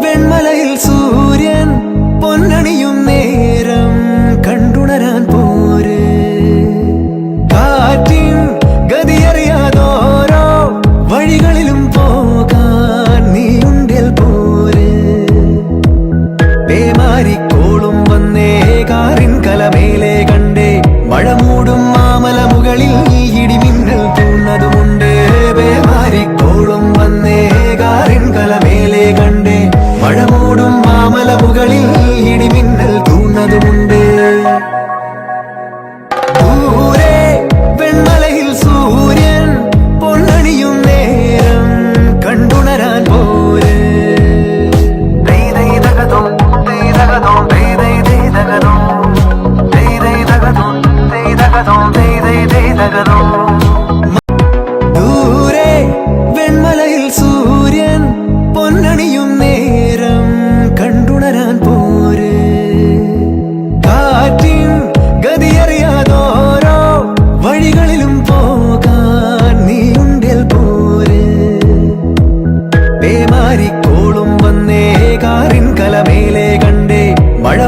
വെൺമലയിൽ സൂര്യൻ പൊന്നണിയും നേരം കണ്ടുണരാൻ പോര്. കാറ്റിൻ ഗതിയറിയാതോരോ വഴികളിലും പോകാൻ നീയുണ്ടേൽ പോര്. പേമാരിക്കോളും വന്നേ കാറിൻ കലമേലെ കണ്ടേ മഴ മൂടും മാമല മുകളിൽ ഇടിമിന്നൽ തൂന്നതുമുണ്ട്. പേമാരിക്കോളും വന്നേ കാറിൻ കലമേലെ കണ്ടേ മഴ മൂടും മാമല മുകളിൽ ഇടിമിന്നൽ തൂന്നതുമുണ്ട്. ദൂരെ വെൺമലയിൽ സൂര്യൻ പൊന്നണിയും നേരം കണ്ടുണരാൻ പോര്. ദൂരെ വെൺമലയിൽ സൂര്യൻ പൊന്നണിയും നേരം കണ്ടുണരാൻ പോര്. കാറ്റിൻ ഗതിയറിയാതോരോ വഴികളിലും പോകാൻ നീയുണ്ടേൽ പോര്. പേമാരിക്കോളും വന്നേ കാറിൻ കലമേലെ കണ്ടേ മഴ